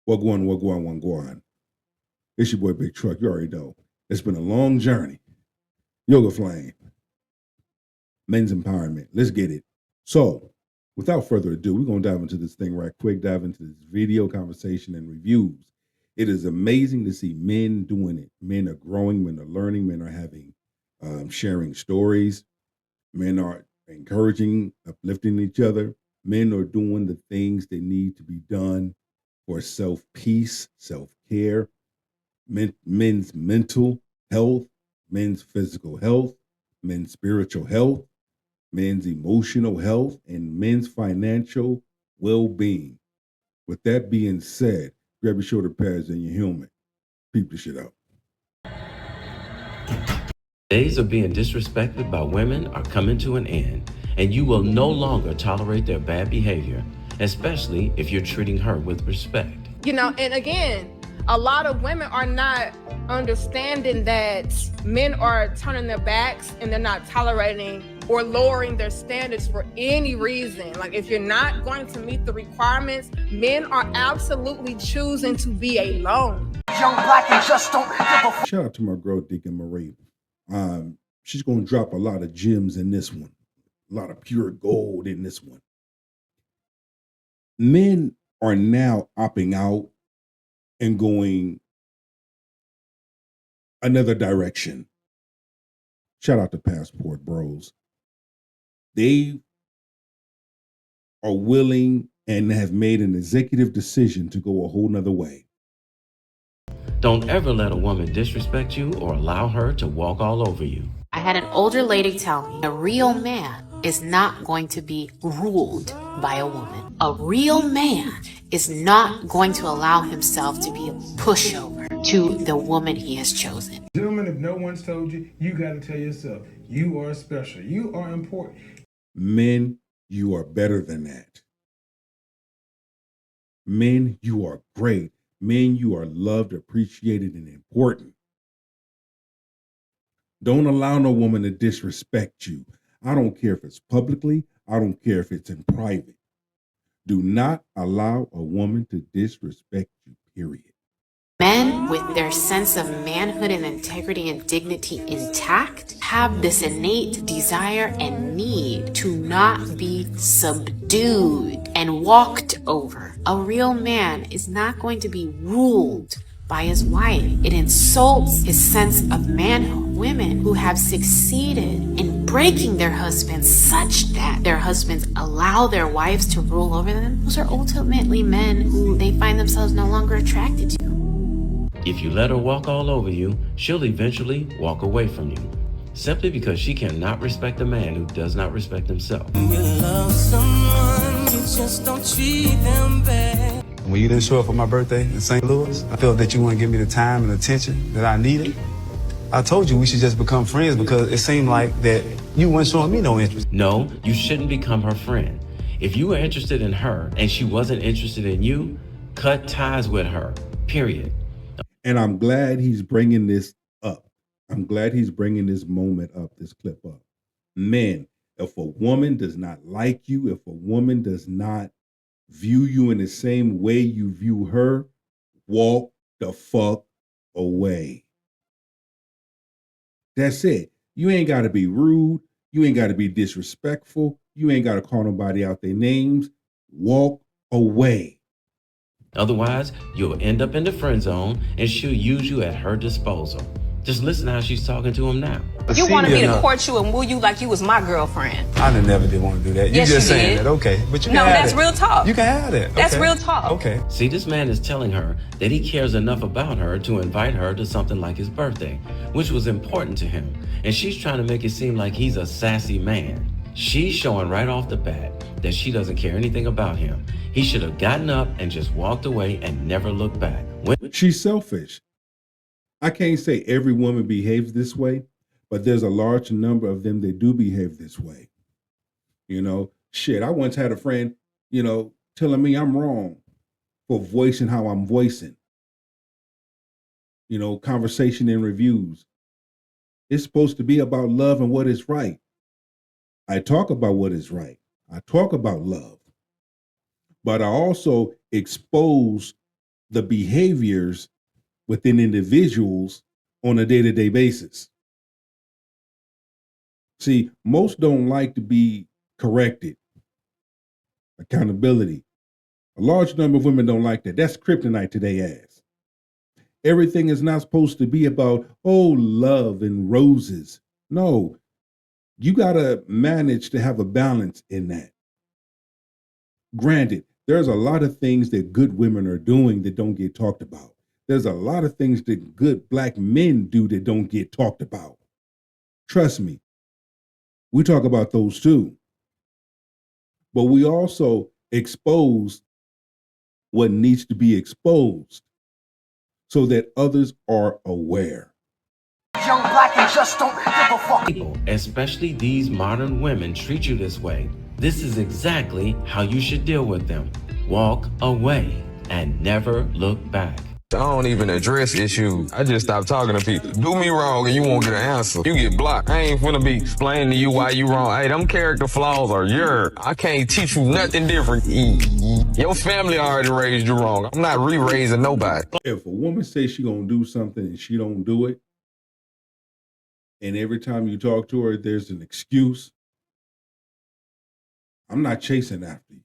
Wagwan. It's your boy Big Truck. You already know. It's been a long journey. Yoga Flame. Men's empowerment. Let's get it. So, without further ado, we're going to dive into this thing right quick, dive into this video conversation and reviews. It is amazing to see men doing it. Men are growing, men are learning, men are having, sharing stories. Men are encouraging, uplifting each other. Men are doing the things that need to be done for self-peace, self-care, men's mental health, men's physical health, men's spiritual health, men's emotional health, and men's financial well-being. With that being said, grab your shoulder pads and your helmet. Peep the shit out. Days of being disrespected by women are coming to an end, and you will no longer tolerate their bad behavior, especially if you're treating her with respect. You know, and again, a lot of women are not understanding that men are turning their backs and they're not tolerating or lowering their standards for any reason. Like, if you're not going to meet the requirements, men are absolutely choosing to be alone. Young black and just don't give a shout out to my girl Deacon Marie. She's gonna drop a lot of gems in this one, a lot of pure gold in this one. Men are now opting out and going another direction. Shout out to Passport Bros. They are willing and have made an executive decision to go a whole nother way. Don't ever let a woman disrespect you or allow her to walk all over you. I had an older lady tell me a real man is not going to be ruled by a woman. A real man is not going to allow himself to be a pushover to the woman he has chosen. Gentlemen, if no one's told you, you got to tell yourself, you are special. You are important. Men, you are better than that. Men, you are great. Men, you are loved, appreciated, and important. Don't allow no woman to disrespect you. I don't care if it's publicly. I don't care if it's in private. Do not allow a woman to disrespect you, period. Men, with their sense of manhood and integrity and dignity intact, have this innate desire and need to not be subdued and walked over. A real man is not going to be ruled by his wife. It insults his sense of manhood. Women who have succeeded in breaking their husbands such that their husbands allow their wives to rule over them, those are ultimately men who they find themselves no longer attracted to. If you let her walk all over you, she'll eventually walk away from you, simply because she cannot respect a man who does not respect himself. When you love someone, you just don't treat them bad. When you didn't show up for my birthday in St. Louis, I felt that you wouldn't give me the time and attention that I needed. I told you we should just become friends because it seemed like that you weren't showing me no interest. No, you shouldn't become her friend. If you were interested in her and she wasn't interested in you, cut ties with her, period. And I'm glad he's bringing this up. I'm glad he's bringing this moment up, this clip up. Men, if a woman does not like you, if a woman does not view you in the same way you view her, walk the fuck away. That's it. You ain't got to be rude. You ain't got to be disrespectful. You ain't got to call nobody out their names. Walk away. Otherwise, you'll end up in the friend zone and she'll use you at her disposal. Just listen to how she's talking to him now. You wanted me to court you and woo you like you was my girlfriend. I never did want to do that. Yes, you just you saying did. that, okay. But you can No, have that's it. real talk. You can have it. That's Okay. real talk. Okay. See, this man is telling her that he cares enough about her to invite her to something like his birthday, which was important to him. And she's trying to make it seem like he's a sassy man. She's showing right off the bat that she doesn't care anything about him. He should have gotten up and just walked away and never looked back. She's selfish. I can't say every woman behaves this way, but there's a large number of them that do behave this way. You know, shit, I once had a friend, telling me I'm wrong for voicing how I'm voicing. Conversation and reviews. It's supposed to be about love and what is right. I talk about what is right. I talk about love. But I also expose the behaviors within individuals on a day-to-day basis. See, most don't like to be corrected. Accountability. A large number of women don't like that. That's kryptonite to their ass. Everything is not supposed to be about, oh, love and roses. No, you got to manage to have a balance in that. Granted, there's a lot of things that good women are doing that don't get talked about. There's a lot of things that good black men do that don't get talked about. Trust me, we talk about those too. But we also expose what needs to be exposed so that others are aware. Young black and just don't give a fuck. People, especially these modern women, treat you this way, this is exactly how you should deal with them. Walk away and never look back. I don't even address issues. I just stop talking to people. Do me wrong and you won't get an answer. You get blocked. I ain't finna be explaining to you why you wrong. Hey, them character flaws are yours. I can't teach you nothing different. Your family already raised you wrong. I'm not re-raising nobody. If a woman says she gonna do something and she don't do it, and every time you talk to her, there's an excuse, I'm not chasing after you.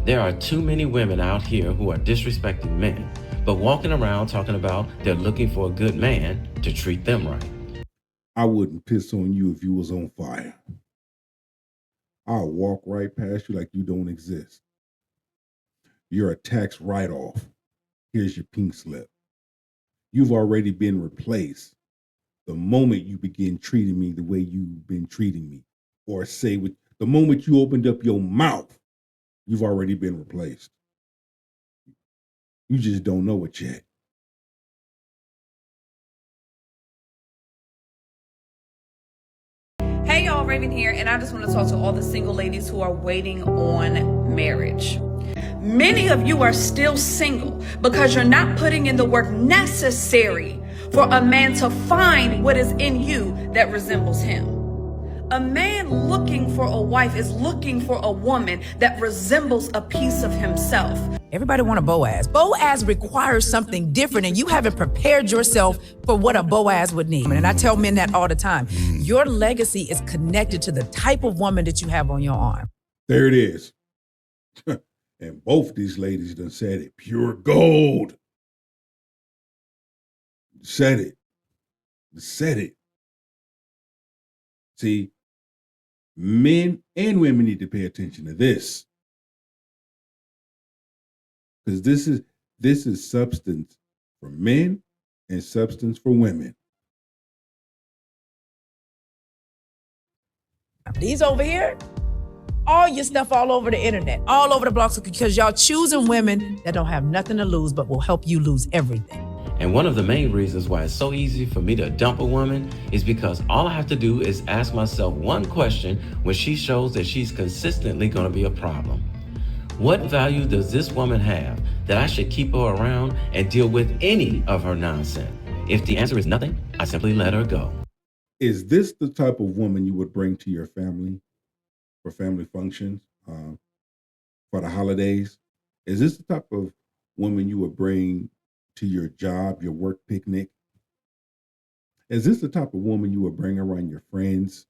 There are too many women out here who are disrespecting men, but walking around talking about they're looking for a good man to treat them right. I wouldn't piss on you if you was on fire. I'll walk right past you like you don't exist. You're a tax write-off. Here's your pink slip. You've already been replaced the moment you begin treating me the way you've been treating me. Or say, with the moment you opened up your mouth, you've already been replaced. You just don't know it yet. Hey y'all, Raven here, and I just want to talk to all the single ladies who are waiting on marriage. Many of you are still single because you're not putting in the work necessary for a man to find what is in you that resembles him. A man looking for a wife is looking for a woman that resembles a piece of himself. Everybody want a Boaz. Boaz requires something different, and you haven't prepared yourself for what a Boaz would need. And I tell men that all the time. Your legacy is connected to the type of woman that you have on your arm. There it is. And both these ladies done said it. Pure gold. Said it. Said it. See, men and women need to pay attention to this. Because this is substance for men and substance for women. These over here, all your stuff all over the internet, all over the blogs, because y'all choosing women that don't have nothing to lose but will help you lose everything. And one of the main reasons why it's so easy for me to dump a woman is because all I have to do is ask myself one question when she shows that she's consistently going to be a problem. What value does this woman have that I should keep her around and deal with any of her nonsense? If the answer is nothing, I simply let her go. Is this the type of woman you would bring to your family for family functions, for the holidays? Is this the type of woman you would bring to your job, your work picnic? Is this the type of woman you would bring around your friends?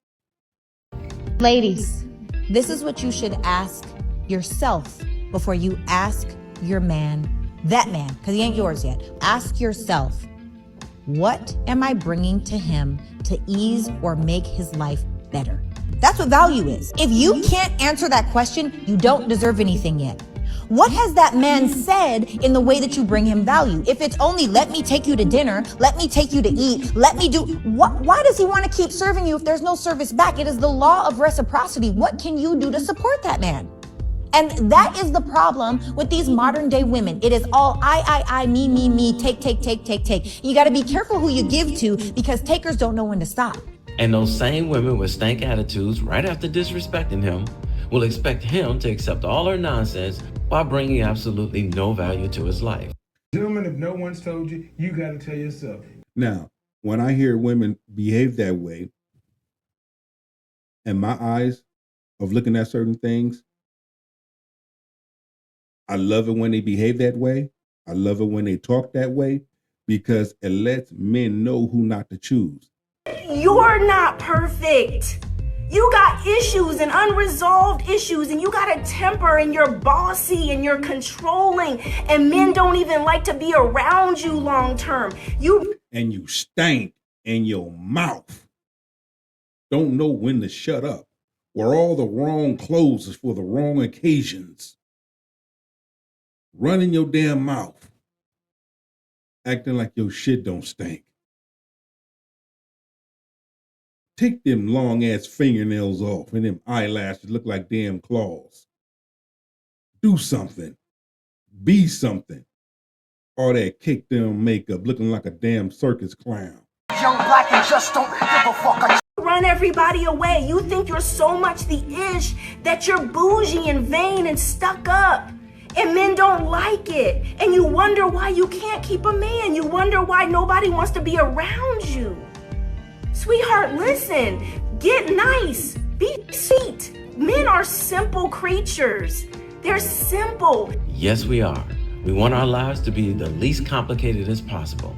Ladies, this is what you should ask yourself before you ask your man, that man, because he ain't yours yet. Ask yourself, what am I bringing to him to ease or make his life better? That's what value is. If you can't answer that question, you don't deserve anything yet. What has that man said in the way that you bring him value? If it's only, let me take you to dinner, let me take you to eat, let me do, why does he want to keep serving you if there's no service back? It is the law of reciprocity. What can you do to support that man? And that is the problem with these modern day women. It is all I, me, take. You got to be careful who you give to, because takers don't know when to stop. And those same women with stank attitudes right after disrespecting him will expect him to accept all her nonsense while bringing absolutely no value to his life. Gentlemen, if no one's told you, you got to tell yourself. Now, when I hear women behave that way, and my eyes of looking at certain things, I love it when they behave that way, I love it when they talk that way because it lets men know who not to choose. You're not perfect. You got issues and unresolved issues, and you got a temper, and you're bossy and you're controlling, and men don't even like to be around you long term. And you stank in your mouth. Don't know when to shut up. Wear all the wrong clothes for the wrong occasions. Running your damn mouth. Acting like your shit don't stink. Take them long ass fingernails off and them eyelashes look like damn claws. Do something. Be something. All that kick down makeup looking like a damn circus clown. Young black and just don't give a fuck. Run everybody away. You think you're so much the ish that you're bougie and vain and stuck up. And men don't like it. And you wonder why you can't keep a man. You wonder why nobody wants to be around you. Sweetheart, listen. Get nice. Be sweet. Men are simple creatures. They're simple. Yes, we are. We want our lives to be the least complicated as possible.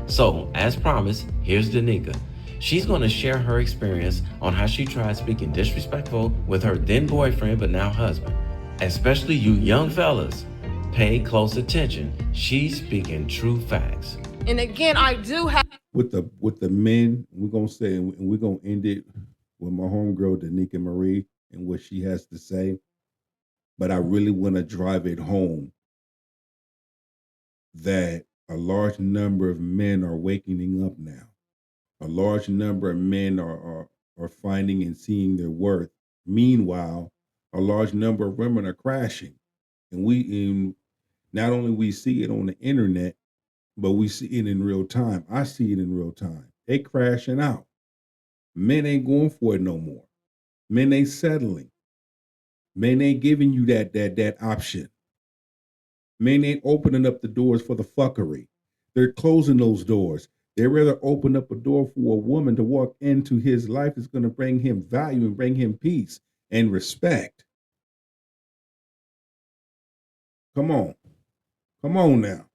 So, as promised, here's Danica. She's going to share her experience on how she tried speaking disrespectful with her then boyfriend but now husband. Especially you young fellas, pay close attention. She's speaking true facts. And again, I do have with the men, we're gonna say, and we're gonna end it with my homegirl Danica Marie and what she has to say. But I really want to drive it home that a large number of men are waking up now. A large number of men are finding and seeing their worth. Meanwhile, a large number of women are crashing. And not only we see it on the internet, but we see it in real time. I see it in real time. They crashing out. Men ain't going for it no more. Men ain't settling. Men ain't giving you that option. Men ain't opening up the doors for the fuckery. They're closing those doors. They'd rather open up a door for a woman to walk into his life that's going to bring him value and bring him peace and respect. Come on. Come on now.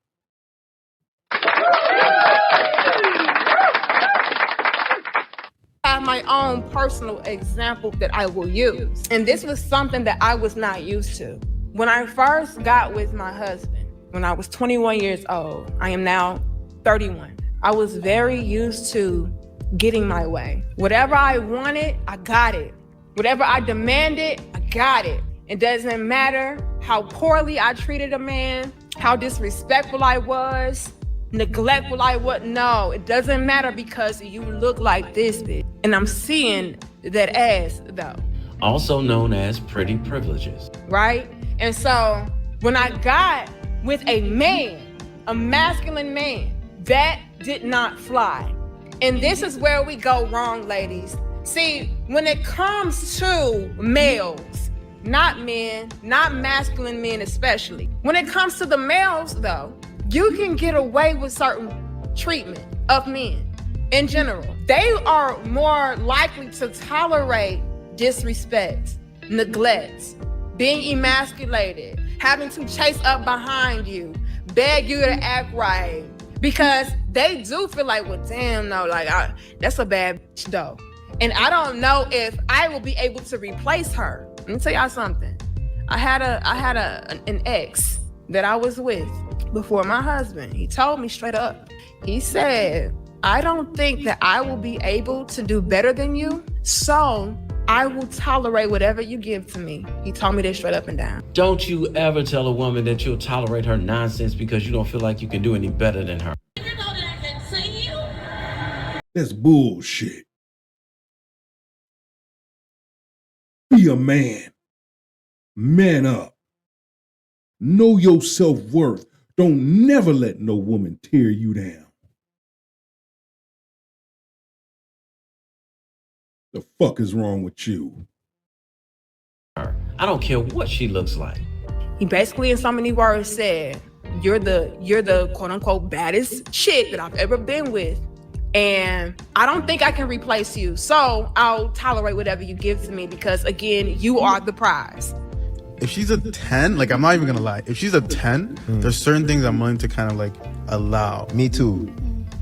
I have my own personal example that I will use. And this was something that I was not used to. When I first got with my husband, when I was 21 years old, I am now 31. I was very used to getting my way. Whatever I wanted, I got it. Whatever I demanded, I got it. It doesn't matter how poorly I treated a man, how disrespectful I was, neglectful I was. No, it doesn't matter because you look like this bitch. And I'm seeing that ass though. Also known as pretty privileges. Right? And so when I got with a man, a masculine man, that did not fly. And this is where we go wrong, ladies. See, when it comes to males, not men, not masculine men especially, when it comes to the males though, you can get away with certain treatment of men in general. They are more likely to tolerate disrespect, neglect, being emasculated, having to chase up behind you, beg you to act right, because they do feel like, well, damn, no, like that's a bad bitch though. And I don't know if I will be able to replace her. Let me tell y'all something. I had an ex that I was with before my husband. He told me straight up. He said, I don't think that I will be able to do better than you, so I will tolerate whatever you give to me. He told me that straight up and down. Don't you ever tell a woman that you'll tolerate her nonsense because you don't feel like you can do any better than her. You know that I can see you? That's bullshit. Be a man. Man up. Know your self-worth. Don't never let no woman tear you down. The fuck is wrong with you? I don't care what she looks like. He basically, in so many words, said, you're the quote unquote baddest chick that I've ever been with. And I don't think I can replace you. So I'll tolerate whatever you give to me because again, you are the prize. if she's a 10, like, I'm not even gonna lie. If she's a 10, there's certain things I'm willing to kind of like allow. Me too.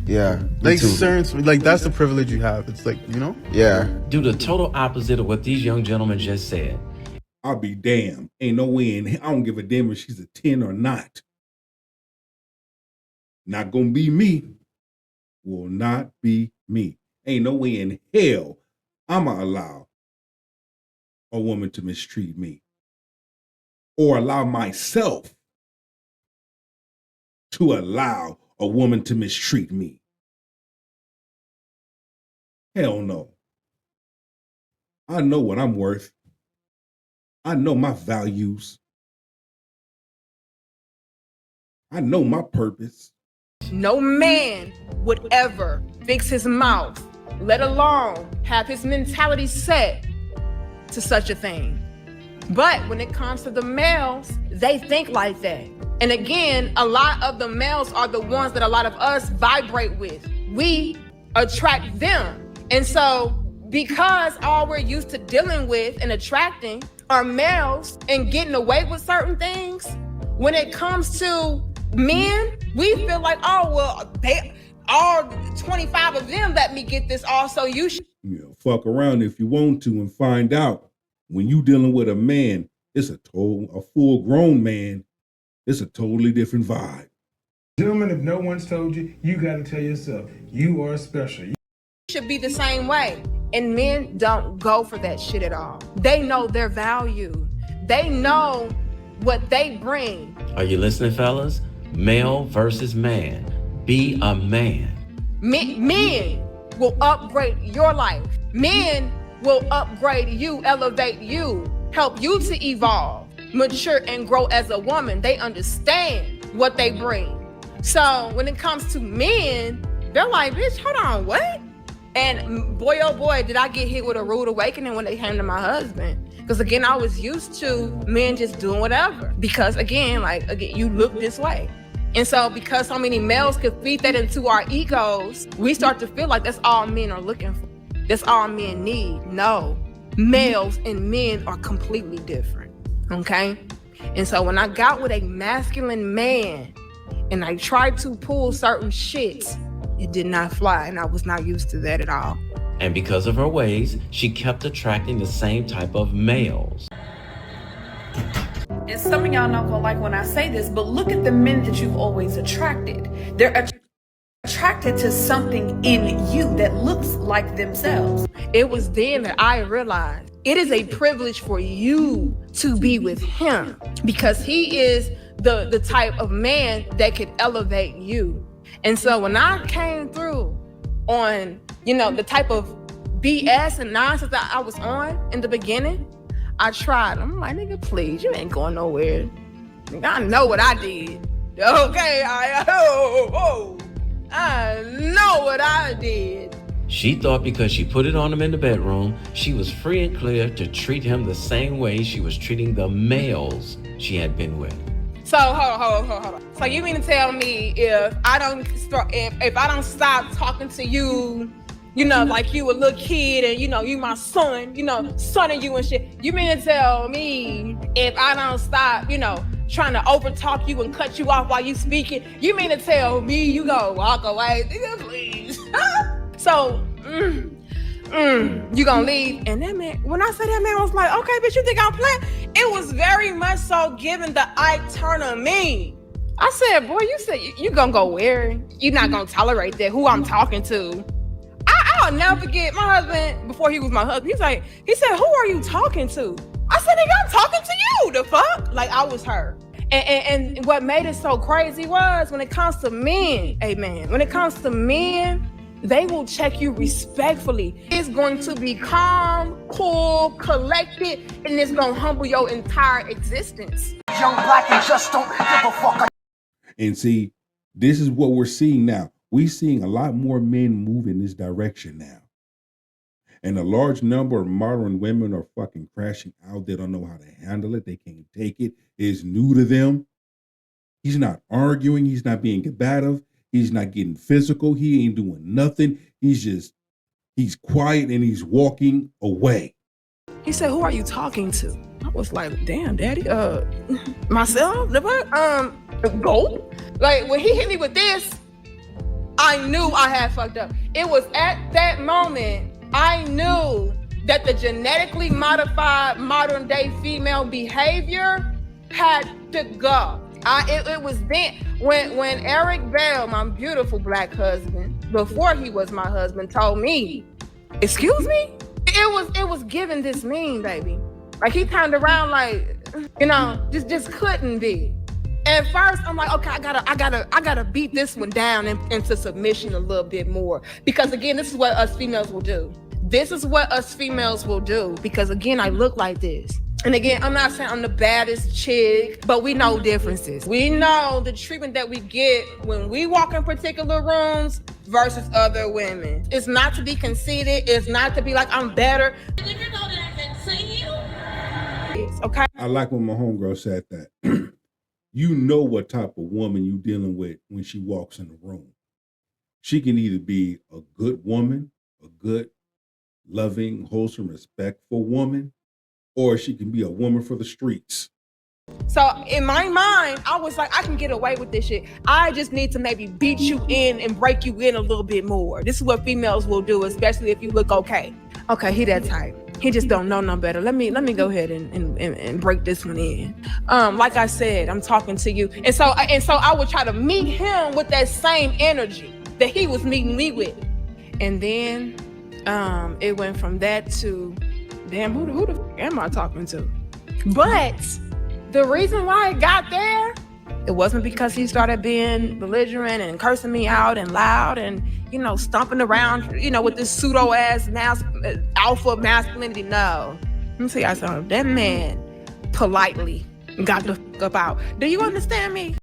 Yeah. Like certain, like that's the privilege you have. It's like, you know? Yeah. Do the total opposite of what these young gentlemen just said. I'll be damned. Ain't no way in hell. I don't give a damn if she's a 10 or not. Not gonna be me. Will not be me. Ain't no way in hell I'ma allow a woman to mistreat me. Or allow myself to allow a woman to mistreat me. Hell no. I know what I'm worth. I know my values. I know my purpose. No man would ever fix his mouth, let alone have his mentality set to such a thing. But when it comes to the males, they think like that. And again, a lot of the males are the ones that a lot of us vibrate with. We attract them. And so because all we're used to dealing with and attracting are males and getting away with certain things, when it comes to men, we feel like, oh, well, they all 25 of them let me get this also. You should fuck around if you want to and find out when you dealing with a man, it's a full grown man, it's a totally different vibe. Gentlemen, if no one's told you, you got to tell yourself, you are special. should be the same way. And men don't go for that shit at all. They know their value. They know what they bring. Are you listening, fellas? Male versus man. Be a man. Men will upgrade your life. Men will upgrade you, elevate you, help you to evolve, mature, and grow as a woman. They understand what they bring. So when it comes to men, they're like, bitch, hold on, what? And boy, oh boy, did I get hit with a rude awakening when they came to my husband. Because again, I was used to men just doing whatever. Because again, you look this way. And so because so many males could feed that into our egos, we start to feel like that's all men are looking for. That's all men need. No, males and men are completely different, okay? And so when I got with a masculine man and I tried to pull certain shit, it did not fly, and I was not used to that at all. And because of her ways, she kept attracting the same type of males. And some of y'all not gonna like when I say this, but look at the men that you've always attracted. They're attracted to something in you that looks like themselves. It was then that I realized it is a privilege for you to be with him because he is the type of man that could elevate you. And so when I came through on, the type of BS and nonsense that I was on in the beginning, I tried. I'm like, nigga, please, you ain't going nowhere. Nigga, I know what I did. Okay, I know what I did. She thought because she put it on him in the bedroom, she was free and clear to treat him the same way she was treating the males she had been with. So hold on. So you mean to tell me if I don't stop talking to you, like you a little kid and you my son, sonning you and shit. You mean to tell me if I don't stop, trying to overtalk you and cut you off while you speaking, you mean to tell me you gonna walk away? Nigga, please. So you gonna leave? And that man, when I said that man was like, okay, bitch, you think I'm playing? It was very much so given the Ike Turner me. I said, boy, you said you gonna go where? You not gonna tolerate that, who I'm talking to. I'll never forget my husband, before he was my husband, he said, who are you talking to? I said, nigga, I'm talking to you, the fuck? Like I was her. And what made it so crazy was when it comes to men, when it comes to men, they will check you respectfully. It's going to be calm, cool, collected, and it's going to humble your entire existence. Young black and just don't give a fuck. And see, this is what we're seeing now. We're seeing a lot more men move in this direction now. And a large number of modern women are fucking crashing out. They don't know how to handle it. They can't take it. It's new to them. He's not arguing. He's not being combative. He's not getting physical. He ain't doing nothing. He's quiet and he's walking away. He said, who are you talking to? I'm I was like, damn, daddy, myself, go. Like when he hit me with this, I knew I had fucked up. It was at that moment I knew that the genetically modified modern day female behavior had to go. It was then when Eric Bell, my beautiful black husband, before he was my husband, told me, excuse me? It was giving this mean, baby. Like he turned around like, just couldn't be. At first, I'm like, okay, I gotta beat this one down into submission a little bit more. Because again, this is what us females will do. This is what us females will do. Because again, I look like this. And again, I'm not saying I'm the baddest chick, but we know differences. We know the treatment that we get when we walk in particular rooms versus other women. It's not to be conceited. It's not to be like, I'm better. Did you know that I can see you? Okay. I like when my homegirl said that. You know what type of woman you dealing with when she walks in the room. She can either be a good woman, a good, loving, wholesome, respectful woman, or she can be a woman for the streets. So in my mind, I was like, I can get away with this shit. I just need to maybe beat you in and break you in a little bit more. This is what females will do, especially if you look okay. Okay, he that type. He just don't know no better. Let me go ahead and break this one in. Like I said, I'm talking to you. And so I would try to meet him with that same energy that he was meeting me with. And then it went from that to, damn, who the fuck am I talking to? But the reason why it got there, it wasn't because he started being belligerent and cursing me out and loud and, stomping around, with this pseudo-ass alpha masculinity. No. Let me tell y'all something. That man politely got the fuck up out. Do you understand me?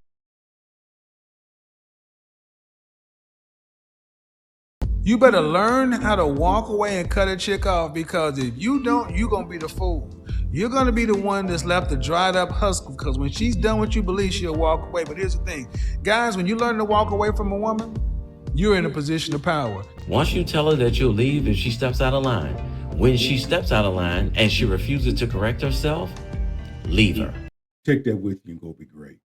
You better learn how to walk away and cut a chick off, because if you don't, you're going to be the fool. You're going to be the one that's left a dried up husk, because when she's done what you believe, she'll walk away. But here's the thing. Guys, when you learn to walk away from a woman, you're in a position of power. Once you tell her that you'll leave if she steps out of line, when she steps out of line and she refuses to correct herself, leave her. Take that with you and go be great.